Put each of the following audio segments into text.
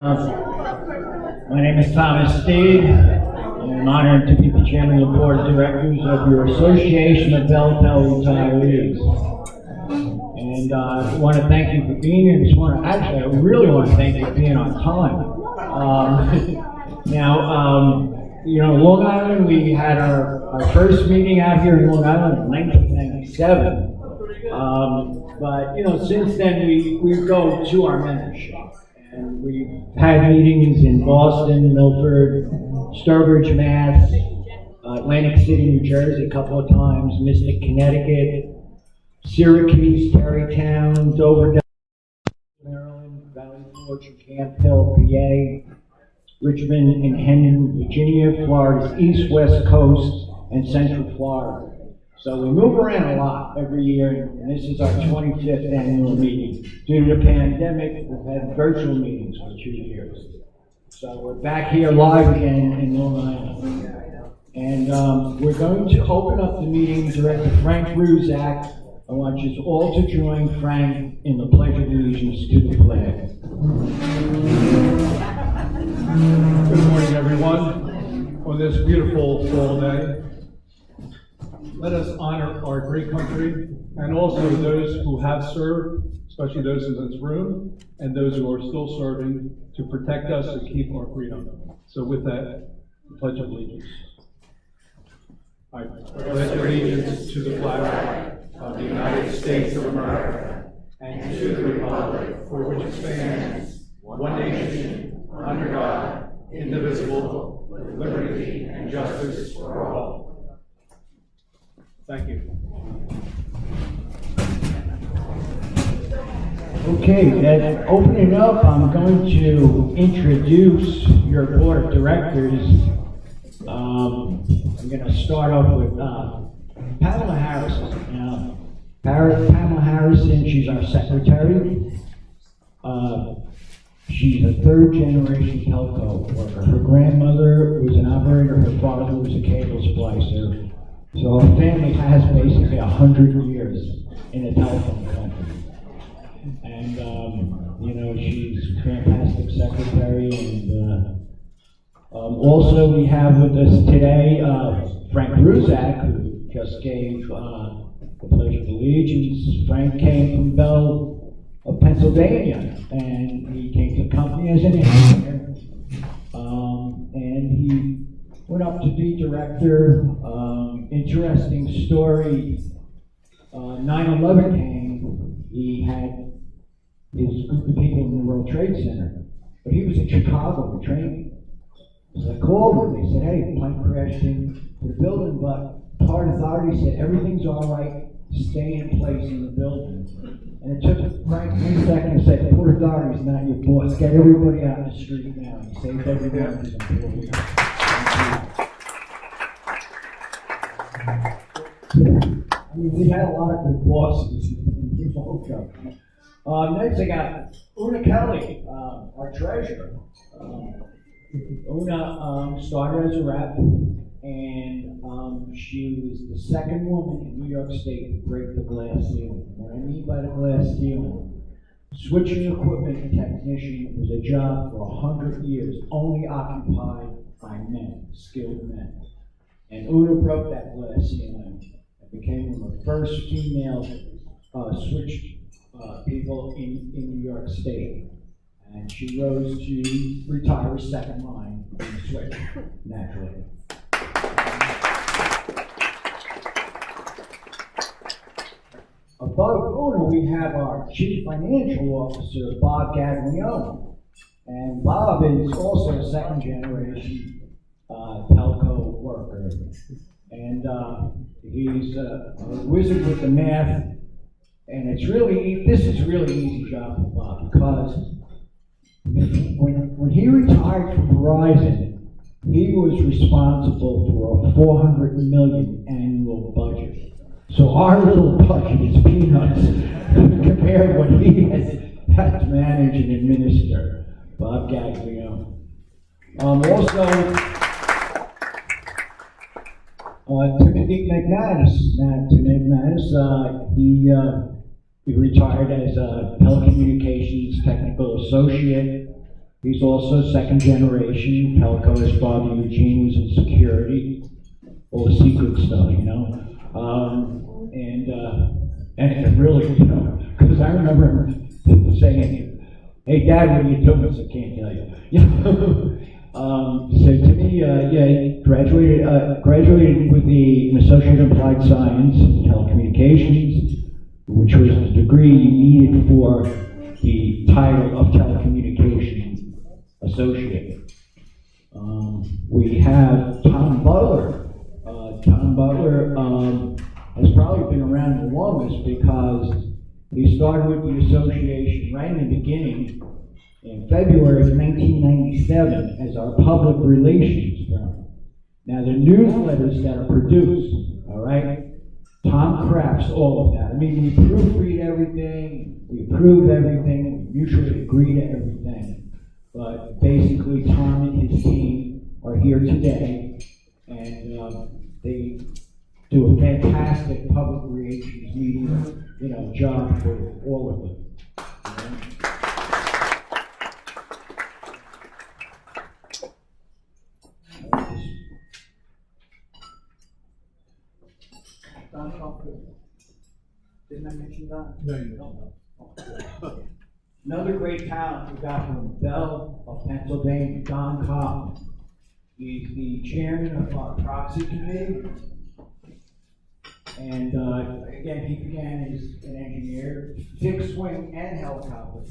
My name is Thomas Steed. I'm honored to be the chairman of the board of directors of your Association of BellTel Retirees. And I want to thank you for being here this morning. Actually, I really want to thank you for being on time. Long Island, we had our first meeting out here in Long Island in 1997. But since then we go to our membership. And we've had meetings in Boston, Milford, Sturbridge, Mass, Atlantic City, New Jersey a couple of times, Mystic, Connecticut, Syracuse, Tarrytown, Dover, Maryland, Valley Forge, Camp Hill, PA, Richmond and Hendon, Virginia, Florida's East, West Coast, and Central Florida. So we move around a lot every year, and this is our 25th annual meeting. Due to the pandemic, we've had virtual meetings for 2 years. So we're back here live again in Long Island. And we're going to open up the meeting. Director Frank Ruzak, I want you all to join Frank in the Pledge of Allegiance to the flag. Good morning, everyone. On this beautiful fall day, let us honor our great country and also those who have served, especially those in this room, and those who are still serving to protect us and keep our freedom. So with that, the Pledge of Allegiance. I pledge allegiance to the flag of the United States of America and to the republic for which it stands, one nation, under God, indivisible, with liberty and justice for all. Thank you. Okay, then opening up, I'm going to introduce your board of directors. I'm going to start off with Pamela Harrison. Pamela Harrison, she's our secretary. She's a third-generation telco worker. Her grandmother was an operator, her father was a cable splicer. So our family has basically 100 years in the telephone company. And, she's a fantastic secretary. And also we have with us today Frank Ruzak, who just gave the Pledge of Allegiance. Frank came from Bell, Pennsylvania, and he came to the company as an engineer. And he went up to be director. Interesting story. 9/11 came. He had his group of people in the World Trade Center, but he was in Chicago for training. So I called them. They said, "Hey, the plane crashed into the building, but Port Authority said everything's all right. Stay in place in the building." And it took Frank 1 second to say, "Port Authority's not your boss. Get everybody out in the street now." He saved every one of his employees. I mean, we had a lot of good bosses in both companies. Next, I got Una Kelly, our treasurer. Una started as a rep, and she was the second woman in New York State to break the glass ceiling. What I mean by the glass ceiling, switching equipment technician was a job for 100 years, only occupied by men, skilled men. And Una broke that glass ceiling and became one of the first female switch people in New York State. And she rose to retire second line in the switch, naturally. Above Una, we have our Chief Financial Officer, Bob Gaglione. And Bob is also a second generation telco worker. And he's a wizard with the math. And this is a really easy job for Bob, because when he retired from Verizon, he was responsible for a $400 million annual budget. So our little budget is peanuts compared to what he has had to manage and administer. Bob Gaglione. Timothy McManus. Now, Timothy McManus, he retired as a telecommunications technical associate. He's also second generation. Pelco, his father Eugene was in security, all the secret stuff, you know. And really, you know, because I remember him saying, "Hey, Dad, what are you doing?" I can't tell you. You know. So to me, yeah, graduated with an Associate in Applied Science in Telecommunications, which was the degree needed for the title of Telecommunications Associate. We have Tom Butler. Tom Butler has probably been around the longest because he started with the association right in the beginning in February of 1997 as our public relations firm. Now the newsletters that are produced, all right, Tom crafts all of that. I mean, we proofread everything, we approve everything, we mutually agree to everything. But basically, Tom and his team are here today, and they do a fantastic public relations meeting, you know, job for all of them. Didn't I mention Don? No, you don't. Another great talent we got from Bell of Pennsylvania, Don Cobb. He's the chairman of our proxy committee. And again, he began as an engineer, fixed wing and helicopter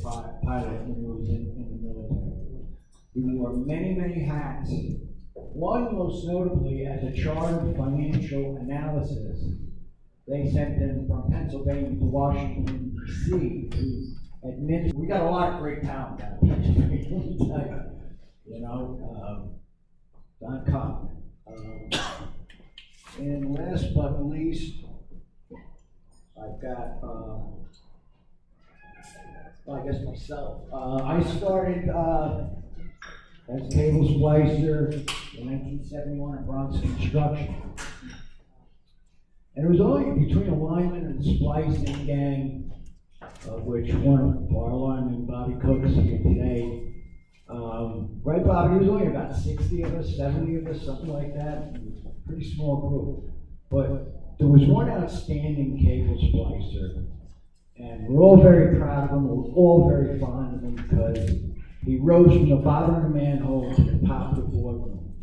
pilot when he was in the military. He wore many, many hats. One most notably as a chartered financial analysis. They sent him from Pennsylvania to Washington, D.C. to administer. We got a lot of great talent down here. You know, Don Cobb. And last but not least, I've got, well, I guess myself. I started as a cable splicer in 1971 at Bronx Construction. And it was only between a lineman and a splicing gang, of which one of our linemen, Bobby Cook, is here today. Right, Bobby? It was only about 60 of us, 70 of us, something like that. It was a pretty small group. But there was one outstanding cable splicer, and we're all very proud of him. We're all very fond of him because he rose from the bottom of the manhole to the top of the boardroom.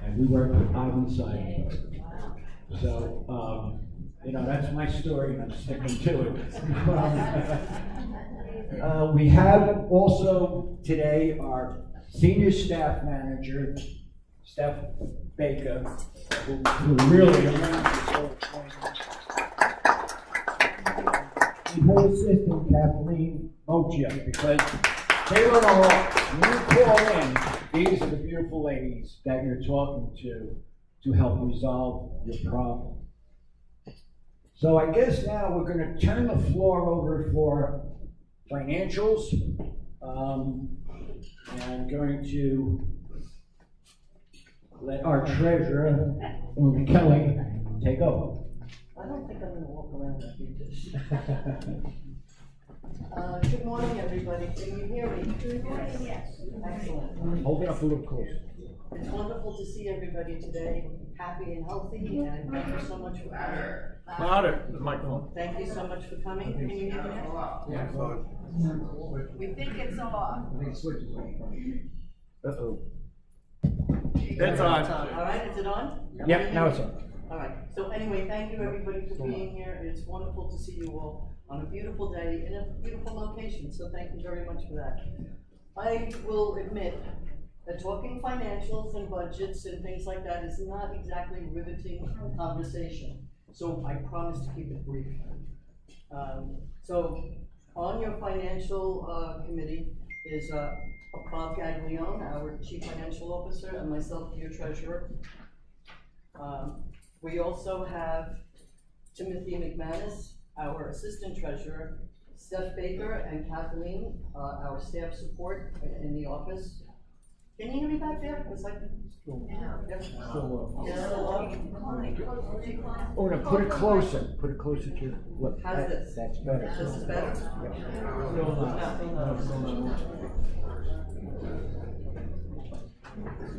And we worked with Ivan Seidenberg. So, you know, that's my story, and I'm sticking to it. We have also today our senior staff manager, Steph Baker, who really around this whole thing. And her assistant, Kathleen Mochia, because they don't know, when you call in, these are the beautiful ladies that you're talking to help resolve your problem. So I guess now we're going to turn the floor over for financials. And I'm going to let our treasurer, Kelly, take over. I don't think I'm going to walk around like you just. Good morning, everybody. Can you hear me? Yes. Excellent. Hold it up a little closer. It's wonderful to see everybody today, happy and healthy, and thank you so much for coming. Louder, the microphone. Thank you so much for coming. Can you hear me? Yeah. We think it's off. Uh-oh. It's on. All right, is it on? Yep, now it's on. All right. So anyway, thank you everybody for being here. It's wonderful to see you all on a beautiful day in a beautiful location. So thank you very much for that. I will admit that talking financials and budgets and things like that is not exactly riveting conversation. So I promise to keep it brief. So on your financial committee is Bob Gaglione, our Chief Financial Officer, and myself, your Treasurer. We also have Timothy McManus, our Assistant Treasurer, Steph Baker and Kathleen, our staff support in the office. Can you hear me back there? It's like, yeah. Oh, no, put it closer. Put it closer to what? How's this? That's better. This is better?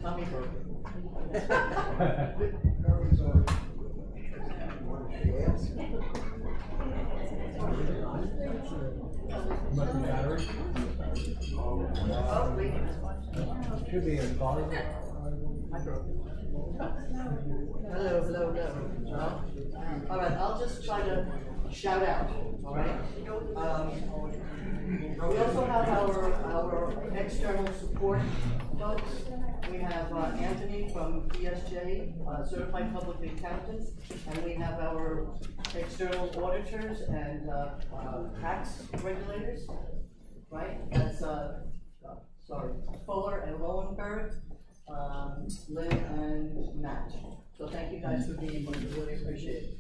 Tommy broke. Must be battery. Oh, wait. Should be in volume. I broke it. Hello, hello, hello. All right, I'll just try to shout out, all right? We also have our external support folks. We have Anthony from PSJ, Certified Public Accountants, and we have our external auditors and tax regulators, right? That's, sorry, Fuller and Lowenberg, Lynn and Matt. So thank you guys for being here, we really appreciate it.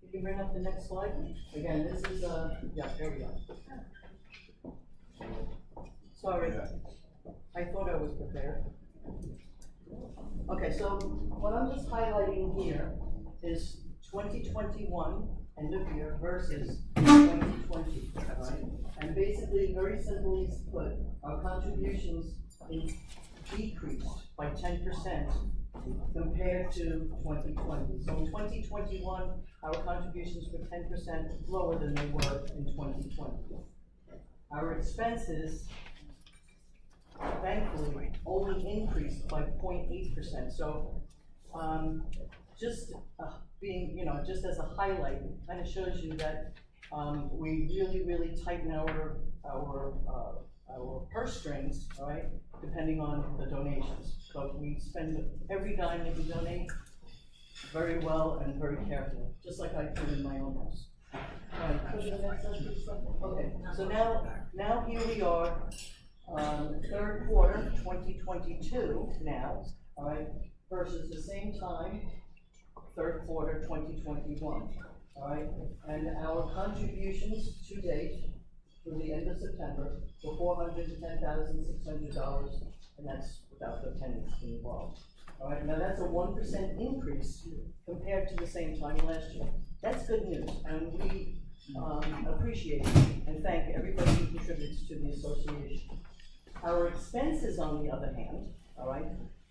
You can bring up the next slide. Again, this is, yeah, there we go. Sorry, I thought I was prepared. Okay, so what I'm just highlighting here is 2021 end of year versus 2020, right? And basically, very simply put, our contributions decreased by 10% compared to 2020. So in 2021, our contributions were 10% lower than they were in 2020. Our expenses, thankfully, only increased by 0.8%. So just being, just as a highlight, it kind of shows you that we really tighten our purse strings, all right, depending on the donations. So we spend every dime that we donate very well and very carefully, just like I do in my own house. Okay, so now here we are, third quarter 2022 now, all right, versus the same time, third quarter 2021, all right? And our contributions to date through the end of September were $410,600, and that's without the tenants involved. All right, now that's a 1% increase compared to the same time last year. That's good news, and we appreciate and thank everybody who contributes to the association. Our expenses, on the other hand, all right,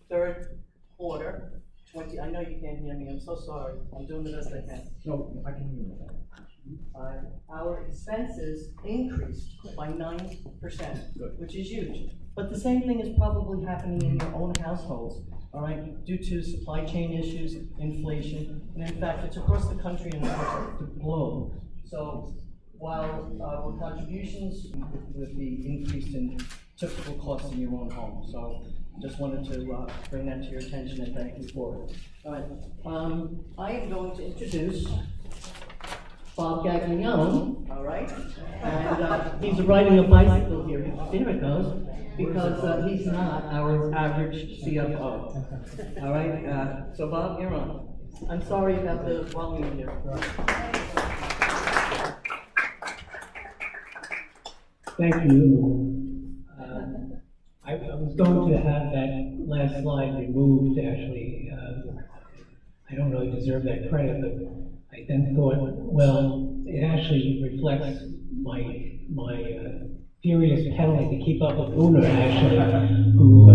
third quarter, I know you can't hear me, I'm so sorry, I'm doing the best I can. No, I can hear you. Our expenses increased by 9%, which is huge. But the same thing is probably happening in your own households, all right, due to supply chain issues, inflation, and in fact, it's across the country and across the globe. So while our contributions would be increased in typical costs in your own home. So just wanted to bring that to your attention and thank you for it. All right, I am going to introduce Bob Gaglione, all right? And he's riding a bicycle here. There it goes, because he's not our average CFO. All right, so Bob, you're on. I'm sorry about the volume here. Thank you. I was going to have that last slide removed, actually. I don't really deserve that credit, but I then thought, well, it actually reflects my furious penalty to keep up with Una, actually, who